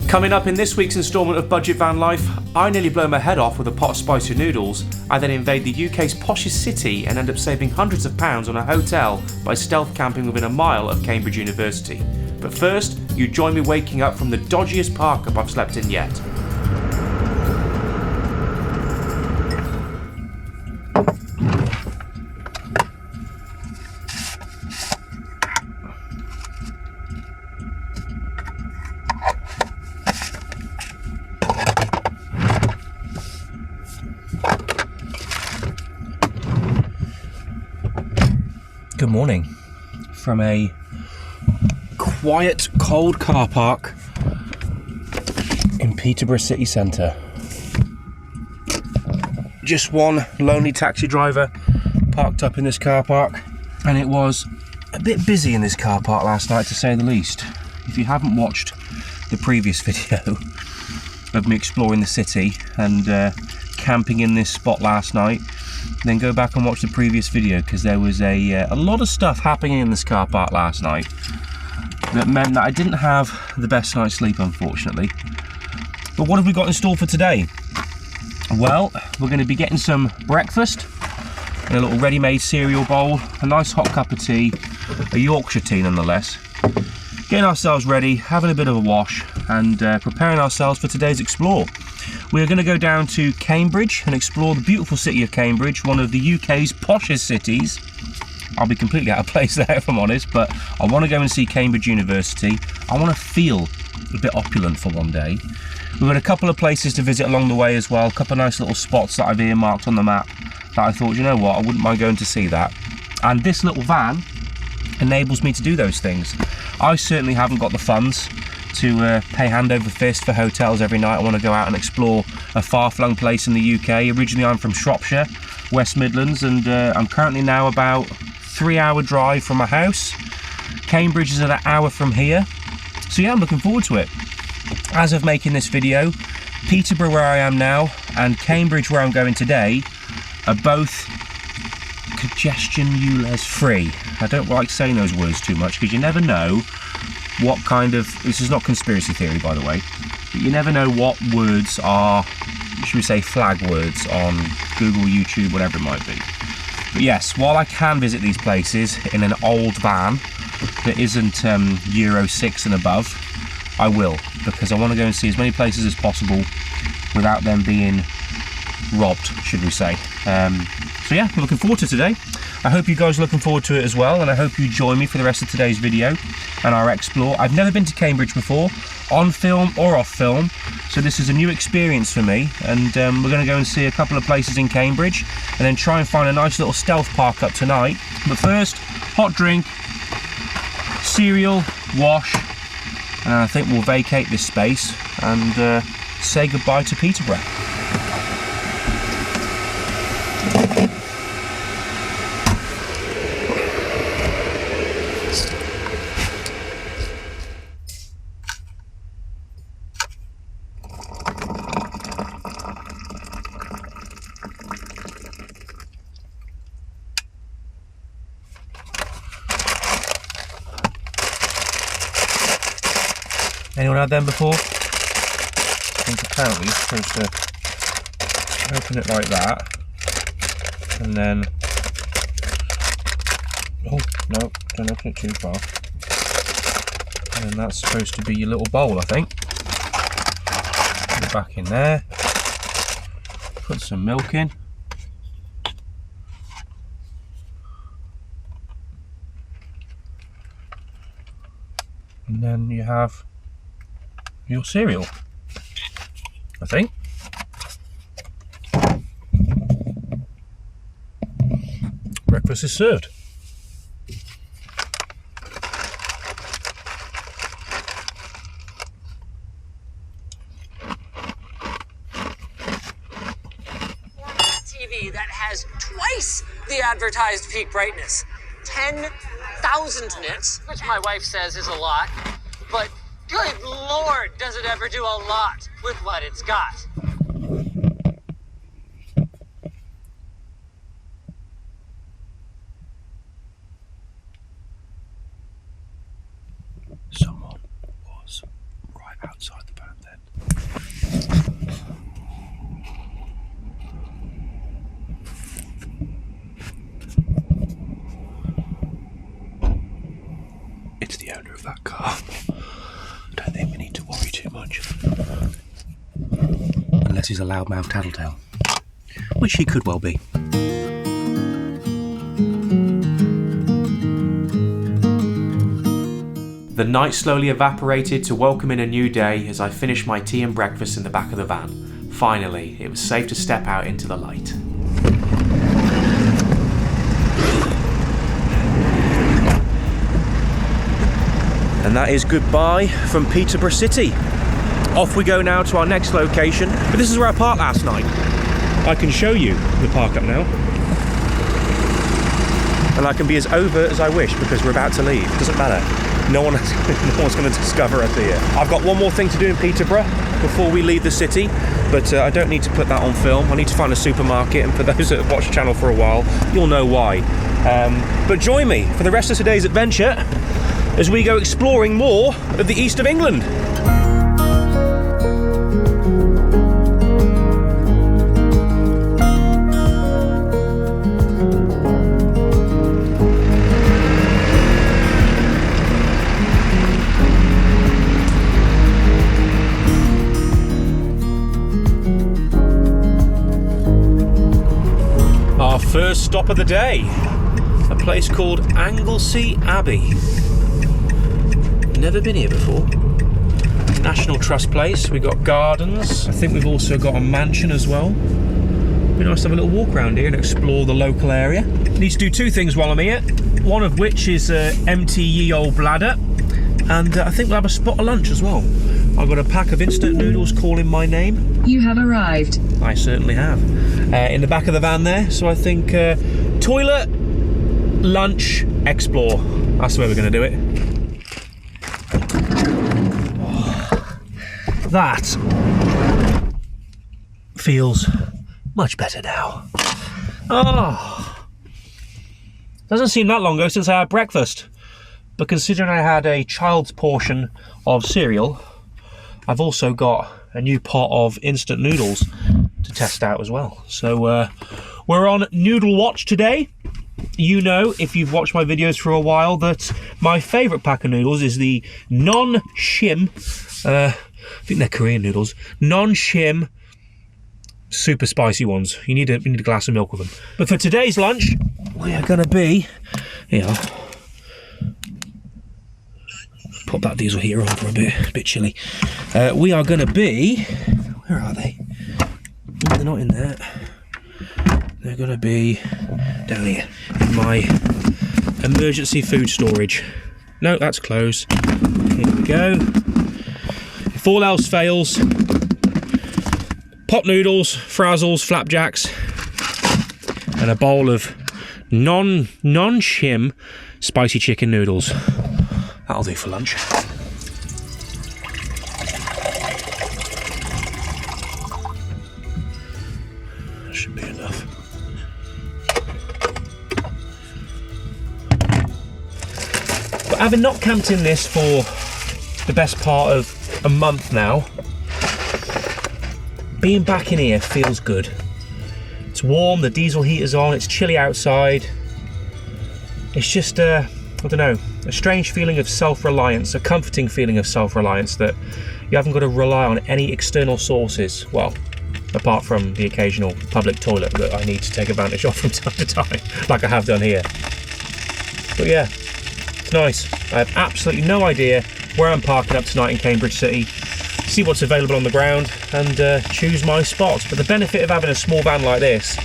Coming up in this week's instalment of Budget Van Life, I nearly blow my head off with a pot of spicy noodles. I then invade the UK's poshest city and end up saving hundreds of pounds on a hotel by stealth camping within a mile of Cambridge University. But first, you join me waking up from the dodgiest park up I've slept in yet. Good morning from a quiet, cold car park in Peterborough city centre. Just one lonely taxi driver parked up in this car park, and it was a bit busy in this car park last night, to say the least. If you haven't watched the previous video of me exploring the city and camping in this spot last night, then go back and watch the previous video, because there was a lot of stuff happening in this car park last night that meant that I didn't have the best night's sleep, unfortunately. But what have we got in store for today? Well, we're going to be getting some breakfast in a little ready-made cereal bowl, a nice hot cup of tea, a Yorkshire tea nonetheless, getting ourselves ready, having a bit of a wash, and preparing ourselves for today's explore. We're going to go down to Cambridge and explore the beautiful city of Cambridge, one of the UK's poshest cities. I'll be completely out of place there if I'm honest, but I want to go and see Cambridge University. I want to feel a bit opulent for one day. We've got a couple of places to visit along the way as well, a couple of nice little spots that I've earmarked on the map that I thought, you know what, I wouldn't mind going to see that. And this little van enables me to do those things. I certainly haven't got the funds to pay hand over fist for hotels every night. I want to go out and explore a far-flung place in the UK. Originally I'm from Shropshire, West Midlands, and I'm currently now about 3-hour drive from my house. Cambridge is at an hour from here, so yeah, I'm looking forward to it. As of making this video, Peterborough, where I am now, and Cambridge, where I'm going today, are both congestion ULEZ free. I don't like saying those words too much, because you never know what kind of, this is not conspiracy theory by the way, but you never know what words are, should we say, flag words on Google, YouTube, whatever it might be. But yes, while I can visit these places in an old van that isn't Euro 6 and above, I will, because I want to go and see as many places as possible without them being robbed, should we say. So yeah, I'm looking forward to today. I hope you guys are looking forward to it as well, and I hope you join me for the rest of today's video and our explore. I've never been to Cambridge before, on film or off film, so this is a new experience for me, and we're going to go and see a couple of places in Cambridge and then try and find a nice little stealth park up tonight. But first, hot drink, cereal, wash, and I think we'll vacate this space and say goodbye to Peterborough. Anyone had them before? I think apparently you're supposed to open it like that, and then, oh no, don't open it too far, and then that's supposed to be your little bowl, I think. Put it back in there, put some milk in, and then you have your cereal, I think. Breakfast is served. TV that has twice the advertised peak brightness. 10,000 nits, which my wife says is a lot, but good Lord, does it ever do a lot with what it's got. Someone was right outside the van it much. Unless he's a loudmouth tattletale. Which he could well be. The night slowly evaporated to welcome in a new day as I finished my tea and breakfast in the back of the van. Finally, it was safe to step out into the light. And that is goodbye from Peterborough City. Off we go now to our next location. But this is where I parked last night. I can show you the park up now. And I can be as overt as I wish because we're about to leave. Doesn't matter. No one's going to discover us here. I've got one more thing to do in Peterborough before we leave the city, but I don't need to put that on film. I need to find a supermarket, and for those that have watched the channel for a while, you'll know why. But join me for the rest of today's adventure as we go exploring more of the east of England. Our first stop of the day, a place called Angley Abbey. Never been here before. National Trust place, we've got gardens. I think we've also got a mansion as well. Be nice to have a little walk around here and explore the local area. Need to do two things while I'm here. One of which is empty ye old bladder. And I think we'll have a spot of lunch as well. I've got a pack of instant noodles calling my name. You have arrived. I certainly have. In the back of the van there, so I think toilet, lunch, explore. That's the way we're going to do it. Oh, that feels much better now. Oh, doesn't seem that long ago since I had breakfast. But considering I had a child's portion of cereal, I've also got a new pot of instant noodles to test out as well. So we're on noodle watch today. You know, if you've watched my videos for a while, that my favourite pack of noodles is the non-shim, I think they're Korean noodles, non-shim super spicy ones. You need a glass of milk with them. But for today's lunch, we are going to be, pop that diesel heater on for a bit chilly. We are going to be, where are they? Oh, they're not in there. They're going to be down here in my emergency food storage. No, that's closed. Here we go. If all else fails, pot noodles, frazzles, flapjacks, and a bowl of non-shim spicy chicken noodles. That'll do for lunch. That should be enough. But having not camped in this for the best part of a month now, being back in here feels good. It's warm, the diesel heater's on, it's chilly outside. It's just I don't know, a strange feeling of self-reliance, a comforting feeling of self-reliance that you haven't got to rely on any external sources, well, apart from the occasional public toilet that I need to take advantage of from time to time, like I have done here. But yeah, it's nice. I have absolutely no idea where I'm parking up tonight in Cambridge City, see what's available on the ground and choose my spots. But the benefit of having a small van like this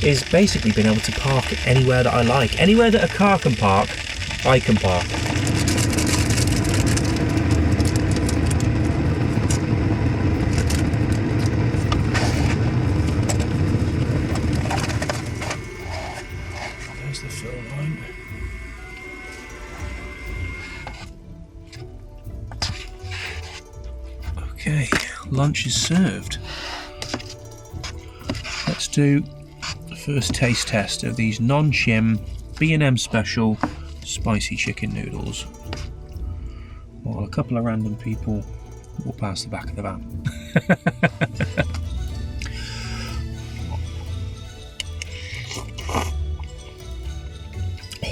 is basically being able to park anywhere that I like. Anywhere that a car can park, I can park. There's the fill line. Okay, lunch is served. Let's do the first taste test of these non-shim B&M special spicy chicken noodles, while a couple of random people walk past the back of the van.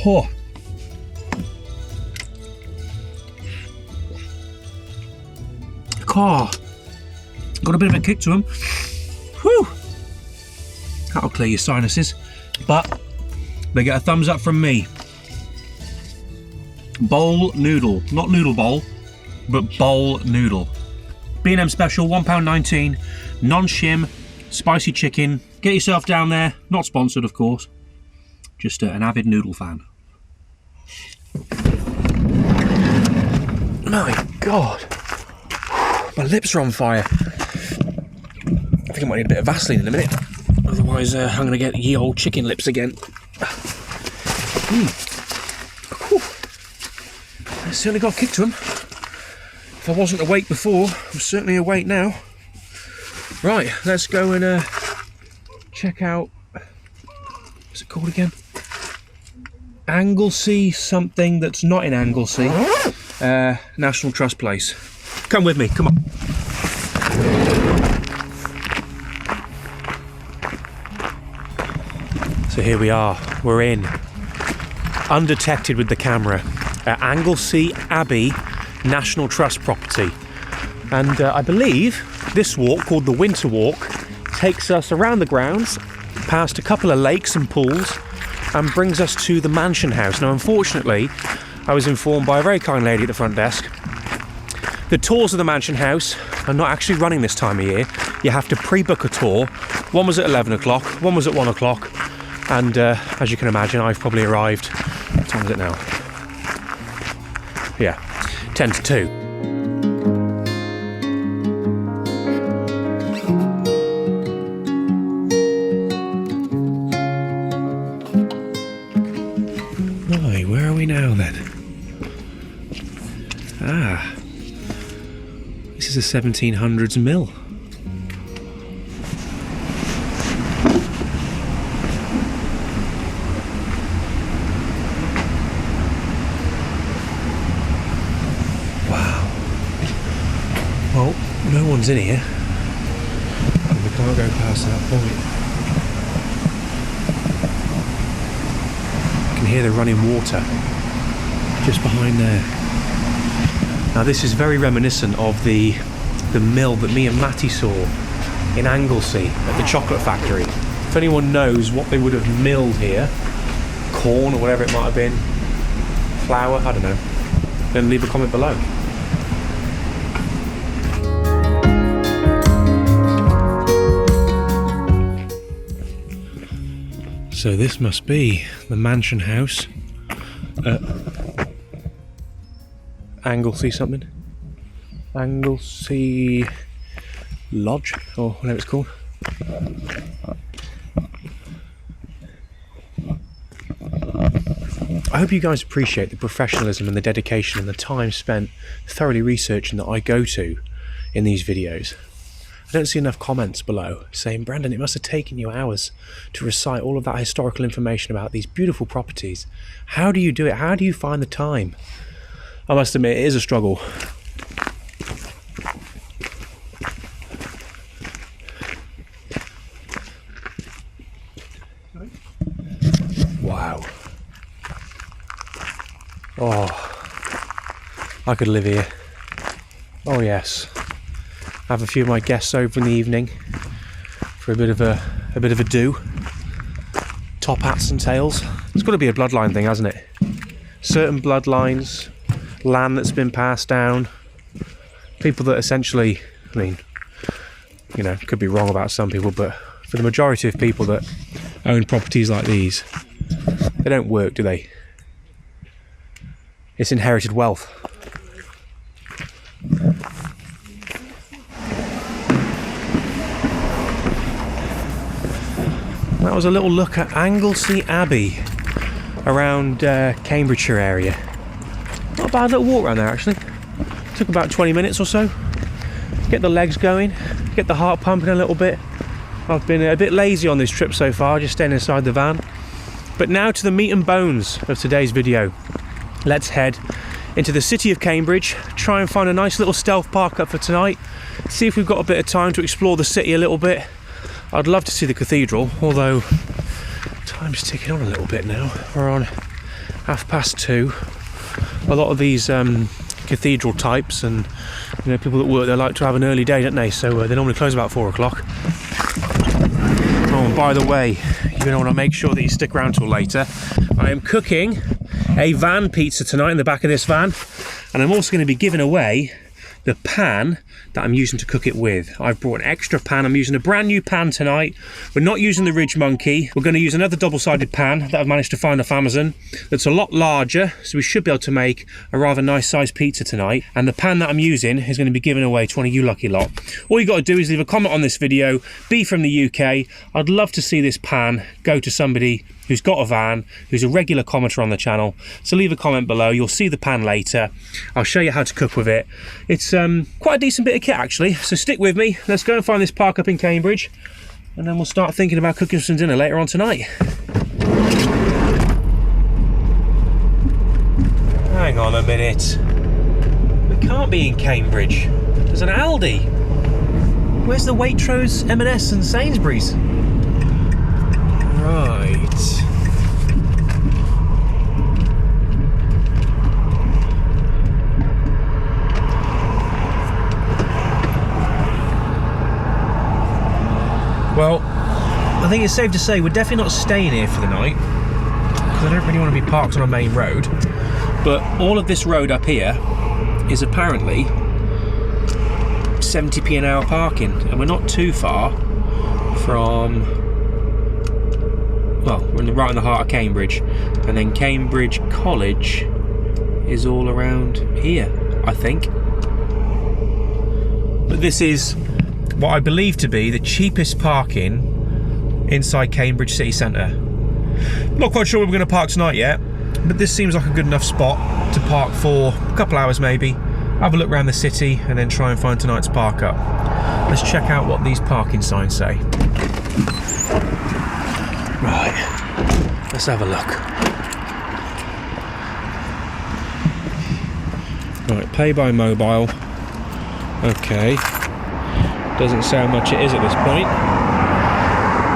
Oh. car. Got a bit of a kick to them. Whew! That'll clear your sinuses. But they get a thumbs up from me. Bowl noodle. Not noodle bowl, but bowl noodle. B&M special, £1.19. Non-shim, spicy chicken. Get yourself down there. Not sponsored, of course. Just an avid noodle fan. My God. My lips are on fire. I think I might need a bit of Vaseline in a minute. Otherwise, I'm going to get ye old chicken lips again. I certainly got a kick to them. If I wasn't awake before, I'm certainly awake now. Right, let's go and check out... What's it called again? Anglesey something that's not in Anglesey. National Trust Place. Come with me, come on. So here we are, we're in, undetected with the camera, at Angley Abbey National Trust property. And I believe this walk, called the Winter Walk, takes us around the grounds, past a couple of lakes and pools, and brings us to the mansion house. Now, unfortunately, I was informed by a very kind lady at the front desk, the tours of the mansion house are not actually running this time of year. You have to pre-book a tour. One was at 11 o'clock, one was at 1 o'clock, and as you can imagine, I've probably arrived, what time is it now? Yeah, 10 to 2. Right, where are we now then? Ah, this is a 1700s mill. Well, no one's in here, and we can't go past that point. I can hear the running water just behind there. Now this is very reminiscent of the mill that me and Matty saw in Anglesey at the chocolate factory. If anyone knows what they would have milled here, corn or whatever it might have been, flour, I don't know, then leave a comment below. So this must be the mansion house at Anglesey something. Anglesey Lodge, or whatever it's called. I hope you guys appreciate the professionalism and the dedication and the time spent thoroughly researching that I go to in these videos. I don't see enough comments below saying, Brandon, it must have taken you hours to recite all of that historical information about these beautiful properties. How do you do it? How do you find the time? I must admit, it is a struggle. Wow. Oh, I could live here. Oh yes. Have a few of my guests over in the evening for a bit of a do. Top hats and tails. It's got to be a bloodline thing, hasn't it? Certain bloodlines, land that's been passed down, people that essentially, I mean, you know, could be wrong about some people, but for the majority of people that own properties like these, they don't work, do they? It's inherited wealth. That was a little look at Anglesey Abbey around Cambridgeshire area. Not a bad little walk around there actually. Took about 20 minutes or so. Get the legs going, get the heart pumping a little bit. I've been a bit lazy on this trip so far, just staying inside the van. But now to the meat and bones of today's video. Let's head into the city of Cambridge, try and find a nice little stealth park up for tonight, see if we've got a bit of time to explore the city a little bit. I'd love to see the cathedral, although time's ticking on a little bit now. We're on 2:30. A lot of these cathedral types, and you know, people that work there like to have an early day, don't they? So they normally close about 4 o'clock. Oh, and by the way, you're going to want to make sure that you stick around till later. I am cooking a van pizza tonight in the back of this van, and I'm also going to be giving away the pan that I'm using to cook it with. I've brought an extra pan. I'm using a brand new pan tonight. We're not using the Ridge Monkey. We're going to use another double-sided pan that I've managed to find off Amazon that's a lot larger, so we should be able to make a rather nice sized pizza tonight. And the pan that I'm using is going to be given away to one of you lucky lot. All you got to do is leave a comment on this video, be from the UK. I'd love to see this pan go to somebody who's got a van, who's a regular commenter on the channel. So leave a comment below. You'll see the pan later. I'll show you how to cook with it. It's quite a decent bit of kit actually, so stick with me. Let's go and find this park up in Cambridge, and then we'll start thinking about cooking some dinner later on tonight. Hang on a minute. We can't be in Cambridge. There's an Aldi. Where's the Waitrose, M&S and Sainsbury's? Right. Well, I think it's safe to say we're definitely not staying here for the night, because I don't really want to be parked on a main road. But all of this road up here is apparently 70p an hour parking, and we're not too far from, well, we're right in the heart of Cambridge, and then Cambridge College is all around here, I think. But this is what I believe to be the cheapest parking inside Cambridge city centre. Not quite sure where we're going to park tonight yet, but this seems like a good enough spot to park for a couple hours maybe, have a look around the city, and then try and find tonight's park up. Let's check out what these parking signs say. Right, let's have a look. Right, pay by mobile. Okay. Doesn't say how much it is at this point.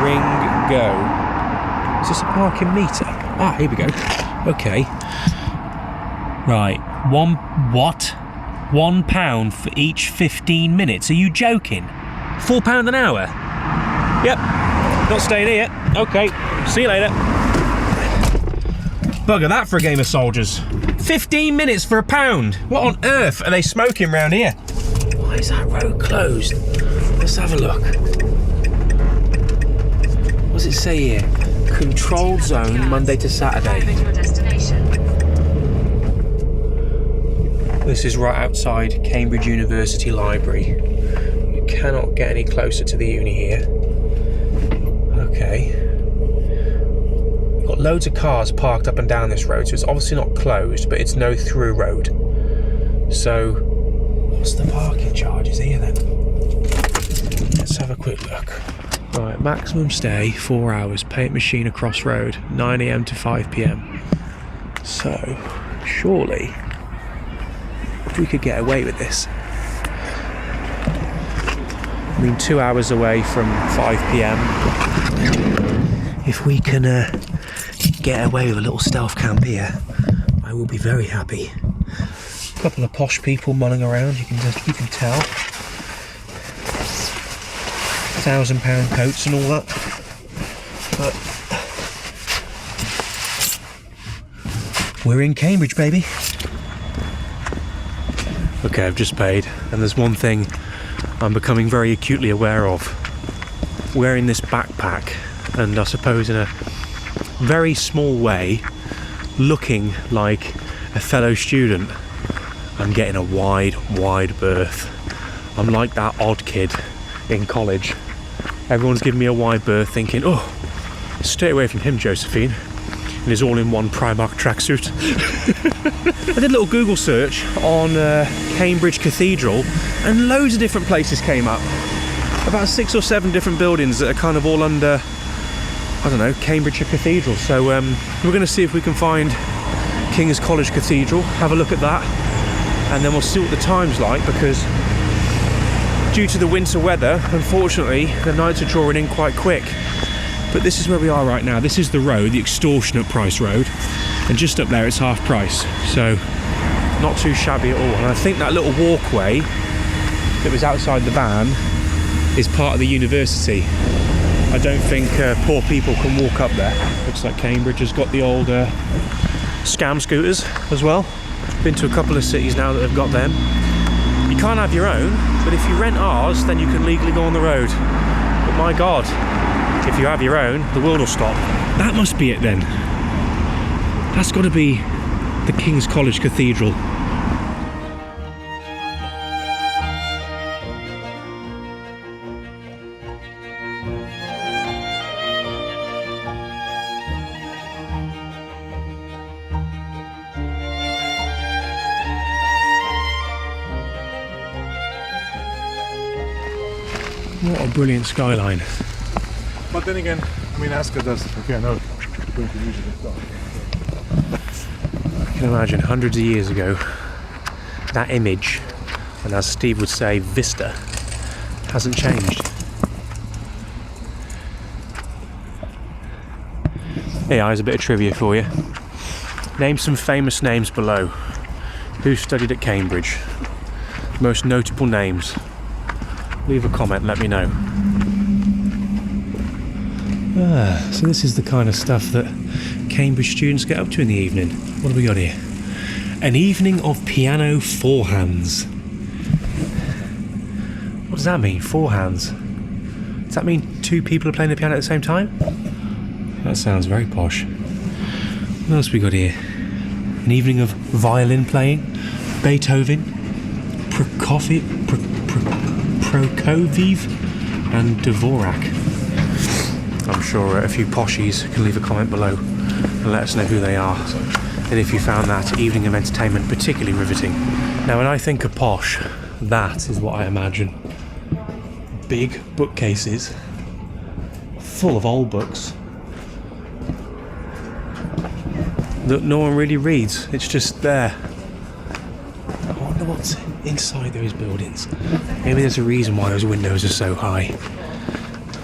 Ring go. Is this a parking meter? Ah, here we go. Okay. Right. £1 for each 15 minutes. Are you joking? £4 an hour? Yep. Not staying here. Okay. See you later. Bugger that for a game of soldiers. 15 minutes for £1. What on earth are they smoking round here? Why is that road closed? Let's have a look. What does it say here? Controlled zone Monday to Saturday. This is right outside Cambridge University Library. You cannot get any closer to the uni here. Okay. We've got loads of cars parked up and down this road, so it's obviously not closed, but it's no through road. So, what's the parking charges here then? Let's have a quick look. Right, maximum stay 4 hours, pay at machine across road, 9 AM to 5 PM. So, surely we could get away with this. I mean, 2 hours away from 5 PM. If we can get away with a little stealth camp here, I will be very happy. A couple of posh people mulling around, you can tell. £1,000 coats and all that, but we're in Cambridge, baby. Okay, I've just paid, and there's one thing I'm becoming very acutely aware of. Wearing this backpack, and I suppose in a very small way, looking like a fellow student, I'm getting a wide berth. I'm like that odd kid in college. Everyone's giving me a wide berth, thinking, oh, stay away from him, Josephine, in his all-in-one Primark tracksuit. I did a little Google search on Cambridge Cathedral, and loads of different places came up. About 6 or 7 different buildings that are kind of all under, I don't know, Cambridgeshire Cathedral. So we're going to see if we can find King's College Cathedral, have a look at that, and then we'll see what the time's like, because due to the winter weather, unfortunately, the nights are drawing in quite quick. But this is where we are right now. This is the road, the extortionate price road, and just up there it's half price. So Not too shabby at all. And I think that little walkway that was outside the van is part of the university. I don't think poor people can walk up there. Looks like Cambridge has got the old scam scooters as well. Been to a couple of cities now that have got them. You can't have your own, but if you rent ours, then you can legally go on the road. But my God, if you have your own, the world will stop. That must be it then. That's got to be the King's College Cathedral. What a brilliant skyline. But then again, I mean, ask us, okay, I know. I can imagine hundreds of years ago, that image, and as Steve would say, vista, hasn't changed. Hey, here's a bit of trivia for you. Name some famous names below. Who studied at Cambridge? Most notable names. Leave a comment, let me know. So this is the kind of stuff that Cambridge students get up to in the evening. What have we got here? An evening of piano four hands. What does that mean, four hands? Does that mean two people are playing the piano at the same time? That sounds very posh. What else we got here? An evening of violin playing, Beethoven, Prokofiev and Dvorak. I'm sure a few poshies can leave a comment below and let us know who they are, and if you found that evening of entertainment particularly riveting. Now when I think of posh, that is what I imagine. Big bookcases full of old books that no one really reads, it's just there. I wonder what's inside those buildings. Maybe there's a reason why those windows are so high.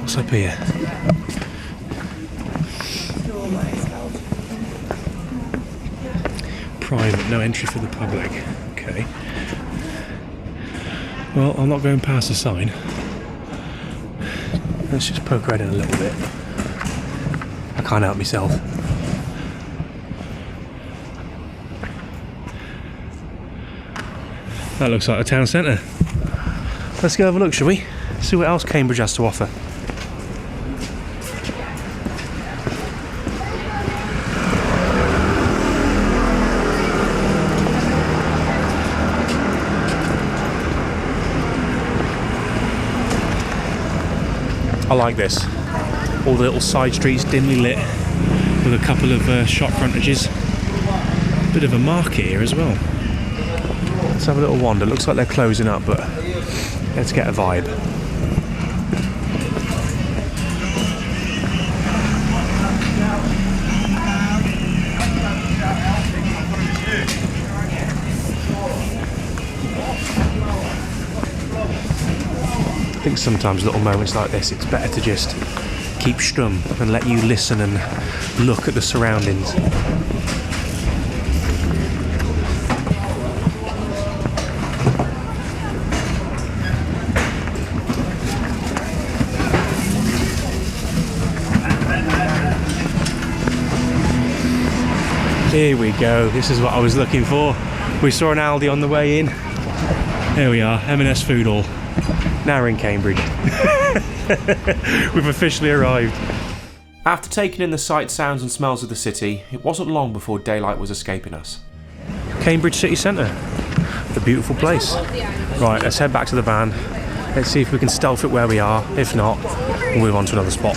What's up here? Private, no entry for the public. Okay. Well, I'm not going past the sign. Let's just poke around in a little bit. I can't help myself. That looks like a town centre. Let's go have a look, shall we? See what else Cambridge has to offer. I like this. All the little side streets dimly lit with a couple of shop frontages. Bit of a market here as well. Let's have a little wander. Looks like they're closing up, but let's get a vibe. I think sometimes little moments like this, it's better to just keep stum and let you listen and look at the surroundings. Here we go, this is what I was looking for. We saw an Aldi on the way in. There we are, M&S Food Hall. Now we're in Cambridge. We've officially arrived. After taking in the sights, sounds and smells of the city, it wasn't long before daylight was escaping us. Cambridge city centre. The beautiful place. Right, let's head back to the van. Let's see if we can stealth it where we are. If not, we'll move on to another spot.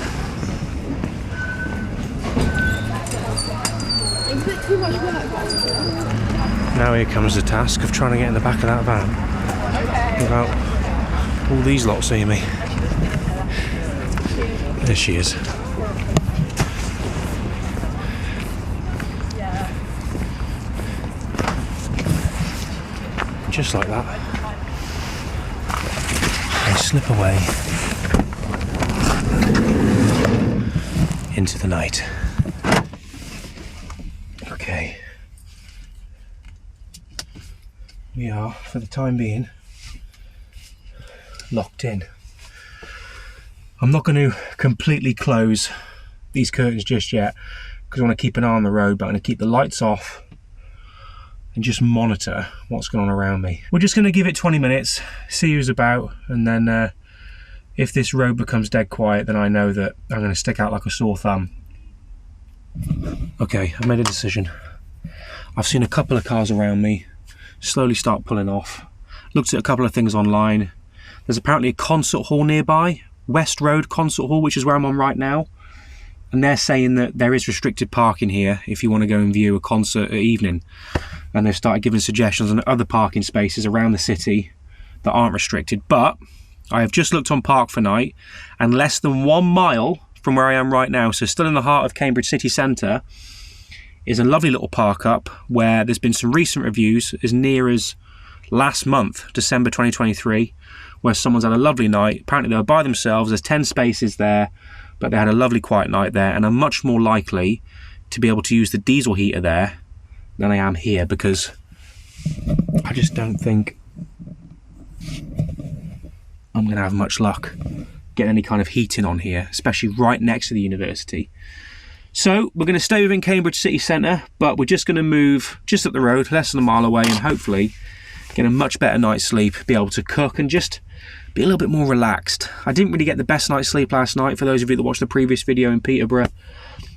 Now here comes the task of trying to get in the back of that van without all these lot seeing me. There she is. Just like that, I slip away into the night. we are, for the time being, locked in. I'm not going to completely close these curtains just yet because I want to keep an eye on the road, but I'm going to keep the lights off and just monitor what's going on around me. We're just going to give it 20 minutes, see who's about, and then if this road becomes dead quiet, then I know that I'm going to stick out like a sore thumb. Okay, I've made a decision. I've seen a couple of cars around me slowly start pulling off. Looked at a couple of things online. There's apparently a concert hall nearby, West Road Concert Hall, which is where I'm on right now. And they're saying that there is restricted parking here if you want to go and view a concert at evening. And they've started giving suggestions on other parking spaces around the city that aren't restricted. But I have just looked on Park for Night, and less than 1 mile from where I am right now, so still in the heart of Cambridge city centre, is a lovely little park up where there's been some recent reviews as near as last month, December 2023, where someone's had a lovely night. Apparently they were by themselves, there's 10 spaces there, but they had a lovely quiet night there, and I'm much more likely to be able to use the diesel heater there than I am here, because I just don't think I'm going to have much luck getting any kind of heating on here, especially right next to the university. So we're going to stay within Cambridge city centre, but we're just going to move just up the road, less than a mile away, and hopefully get a much better night's sleep, be able to cook and just be a little bit more relaxed. I didn't really get the best night's sleep last night. For those of you that watched the previous video in Peterborough,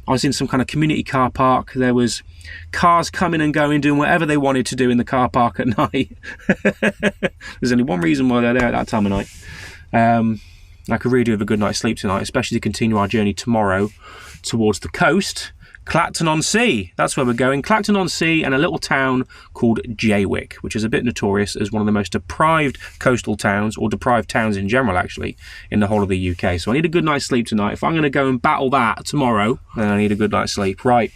I was in some kind of community car park. There was cars coming and going, doing whatever they wanted to do in the car park at night. There's only one reason why they're there at that time of night. I could really do with a good night's sleep tonight, especially to continue our journey tomorrow towards the coast. Clacton-on-Sea, that's where we're going. Clacton-on-Sea and a little town called Jaywick, which is a bit notorious as one of the most deprived coastal towns, or deprived towns in general actually, in the whole of the UK. So I need a good night's sleep tonight. If I'm going to go and battle that tomorrow, then I need a good night's sleep. Right,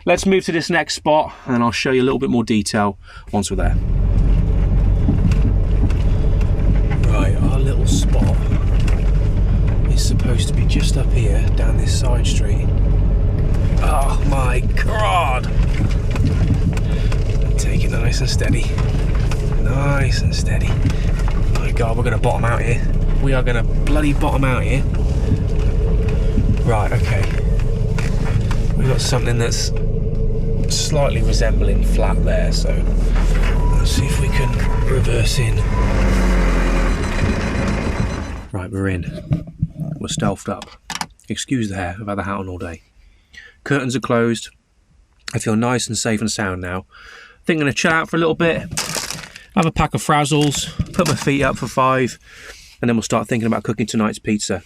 let's move to this next spot and I'll show you a little bit more detail once we're there. Right, our little spot is supposed to be just up here, down this side street. Oh my god! Take it nice and steady. Nice and steady. My god, we're going to bottom out here. We are going to bloody bottom out here. Right, okay. We've got something that's slightly resembling flat there, so let's see if we can reverse in. Right, we're in. We're stealthed up. Excuse the hair, I've had the hat on all day. Curtains are closed. I feel nice and safe and sound now. I think I'm going to chill out for a little bit, have a pack of frazzles, put my feet up for 5, and then we'll start thinking about cooking tonight's pizza.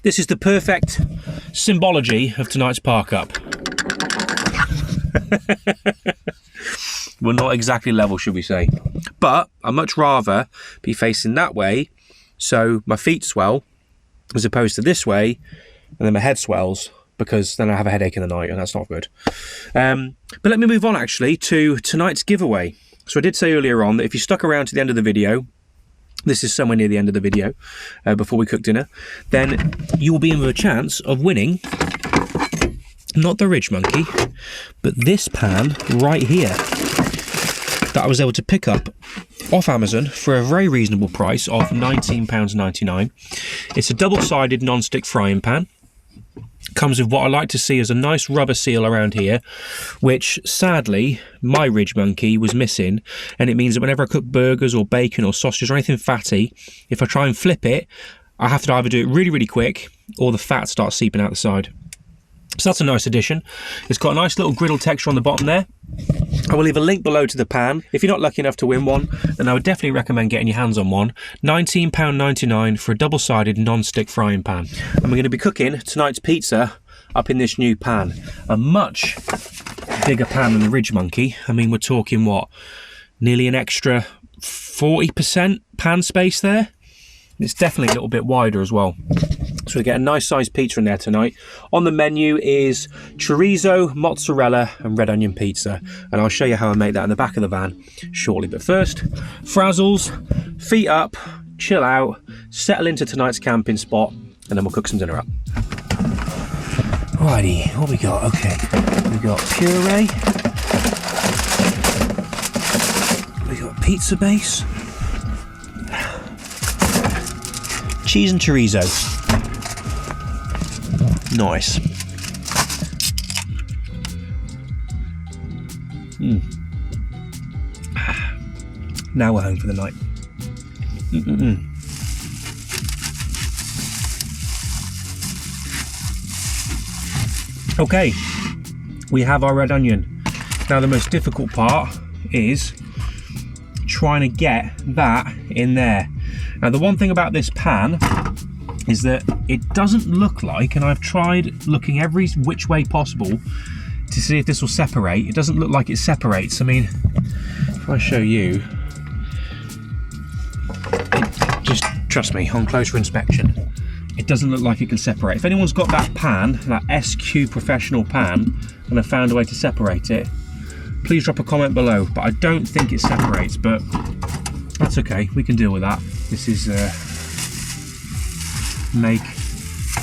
This is the perfect symbology of tonight's park up. We're not exactly level, should we say. But I'd much rather be facing that way, so my feet swell, as opposed to this way, and then my head swells, because then I have a headache in the night, and that's not good. But let me move on, actually, to tonight's giveaway. So I did say earlier on that if you stuck around to the end of the video, this is somewhere near the end of the video, before we cook dinner, then you will be in with a chance of winning, not the Ridge Monkey, but this pan right here, that I was able to pick up off Amazon for a very reasonable price of £19.99. It's a double-sided non-stick frying pan. Comes with what I like to see as a nice rubber seal around here, which sadly my Ridge Monkey was missing, and it means that whenever I cook burgers or bacon or sausages or anything fatty, if I try and flip it, I have to either do it really quick or the fat starts seeping out the side. So that's a nice addition. It's got a nice little griddle texture on the bottom there. I will leave a link below to the pan. If you're not lucky enough to win one, then I would definitely recommend getting your hands on one. £19.99 for a double-sided non-stick frying pan. And we're going to be cooking tonight's pizza up in this new pan. A much bigger pan than the Ridge Monkey. I mean, we're talking, what, nearly an extra 40% pan space there? It's definitely a little bit wider as well. So we get a nice sized pizza in there tonight. On the menu is chorizo, mozzarella and red onion pizza. And I'll show you how I make that in the back of the van shortly. But first, frazzles, feet up, chill out, settle into tonight's camping spot, and then we'll cook some dinner up. Righty, what we got? Okay, we got puree. We got pizza base. Cheese and chorizo. Nice. Now we're home for the night. Okay, we have our red onion. Now the most difficult part is trying to get that in there. Now the one thing about this pan is that it doesn't look like, and I've tried looking every which way possible to see if this will separate. It doesn't look like it separates. I mean, if I show you, just trust me, on closer inspection, it doesn't look like it can separate. If anyone's got that pan, that SQ professional pan, and have found a way to separate it, please drop a comment below. But I don't think it separates, but that's okay, we can deal with that. This is a make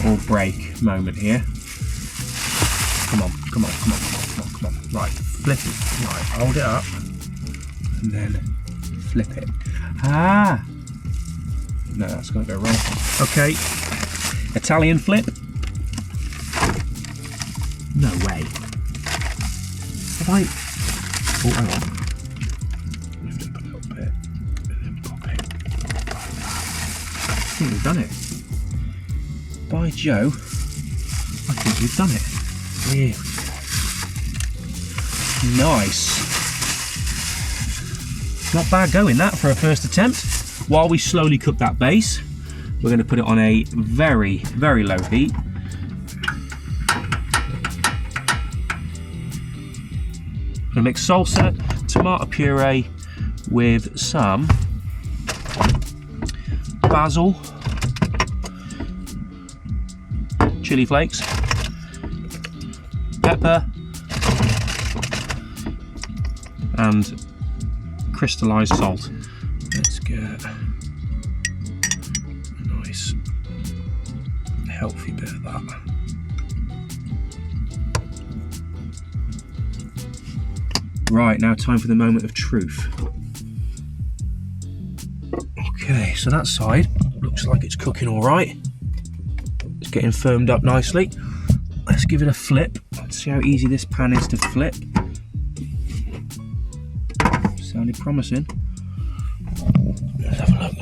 or break moment here. Come on. Right, flip it. Right, hold it up. And then flip it. Ah! No, that's gonna go wrong. Okay. Italian flip. No way. Have I? Oh, hang on. Lift it up a little bit and then pop it. I think we've done it. By Joe, I think we've done it. Here we go. Nice. Not bad going that for a first attempt. While we slowly cook that base, we're going to put it on a very, very low heat. I'm going to mix salsa, tomato puree with some basil, chili flakes, pepper, and crystallized salt. Let's get a nice healthy bit of that. Right, now time for the moment of truth. Okay, so that side looks like it's cooking all right. It's getting firmed up nicely. Let's give it a flip. Let's see how easy this pan is to flip. Sounded promising. Let's have a look.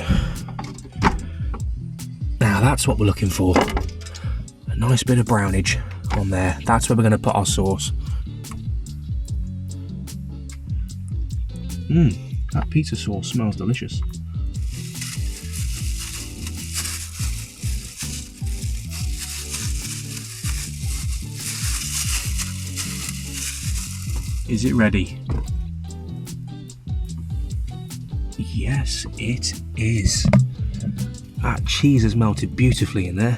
Now that's what we're looking for. A nice bit of brownage on there. That's where we're going to put our sauce. That pizza sauce smells delicious. Is it ready? Yes, it is. That cheese has melted beautifully in there.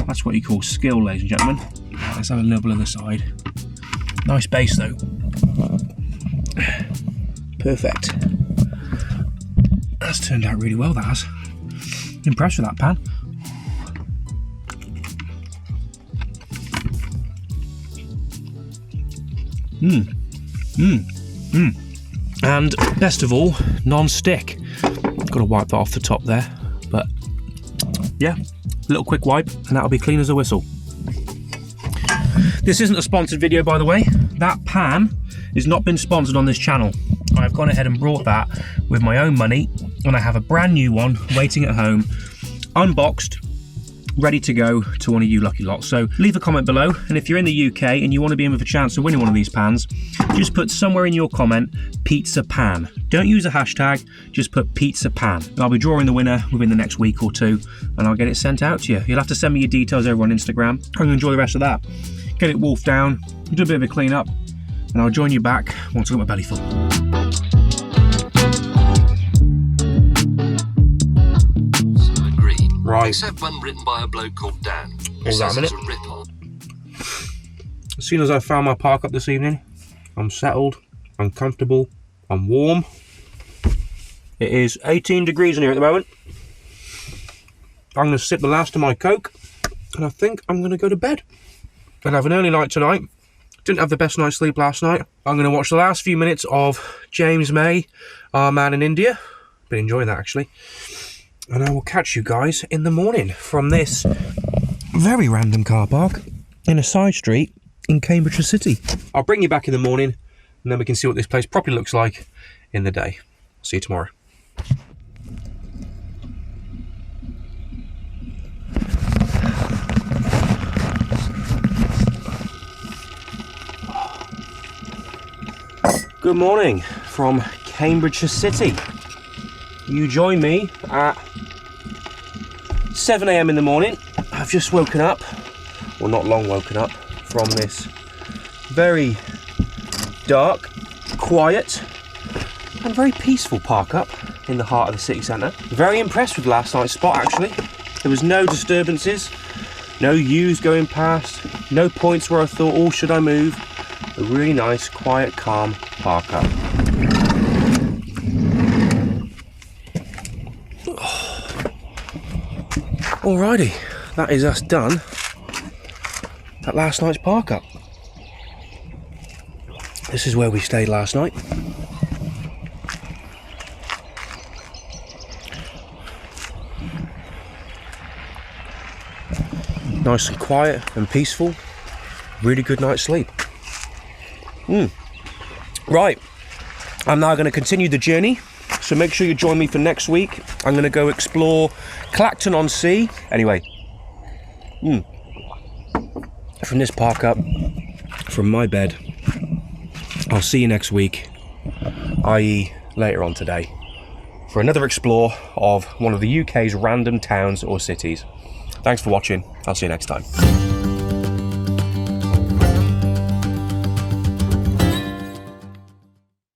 That's what you call skill, ladies and gentlemen. Let's have a nibble on the side. Nice base though. Perfect. That's turned out really well, that has. Impressed with that pan. And best of all, non-stick. Got to wipe that off the top there, but yeah, a little quick wipe and that'll be clean as a whistle. This isn't a sponsored video, by the way. That pan has not been sponsored on this channel. I've gone ahead and brought that with my own money, and I have a brand new one waiting at home, unboxed, ready to go to one of you lucky lots. So leave a comment below, and if you're in the UK and you want to be in with a chance of winning one of these pans, just put somewhere in your comment pizza pan. Don't use a hashtag, just put pizza pan. And I'll be drawing the winner within the next week or two, and I'll get it sent out to you. You'll have to send me your details over on Instagram. I'm going to enjoy the rest of that. Get it wolfed down, do a bit of a clean up, and I'll join you back once I've got my belly full. Right. Except one written by a bloke called Dan. Hold on a minute. As soon as I found my park up this evening, I'm settled, I'm comfortable, I'm warm. It is 18 degrees in here at the moment. I'm going to sip the last of my Coke, and I think I'm going to go to bed. and have an early night tonight. Didn't have the best night's sleep last night. I'm going to watch the last few minutes of James May, Our Man in India. Been enjoying that, actually. And I will catch you guys in the morning from this very random car park in a side street in Cambridgeshire City. I'll bring you back in the morning, and then we can see what this place properly looks like in the day. See you tomorrow. Good morning from Cambridgeshire City. You join me at 7 AM in the morning. I've just woken up, well, not long woken up, from this very dark, quiet and very peaceful park up in the heart of the city centre. Very impressed with last night's spot, actually. There was no disturbances, no U's going past, no points where I thought, oh, should I move? A really nice, quiet, calm park up. Alrighty, that is us done at last night's park up. This is where we stayed last night. Nice and quiet and peaceful. Really good night's sleep. Right, I'm now going to continue the journey, so make sure you join me for next week. I'm going to go explore Clacton-on-Sea. Anyway, from this park up, from my bed, I'll see you next week, i.e. later on today, for another explore of one of the UK's random towns or cities. Thanks for watching. I'll see you next time.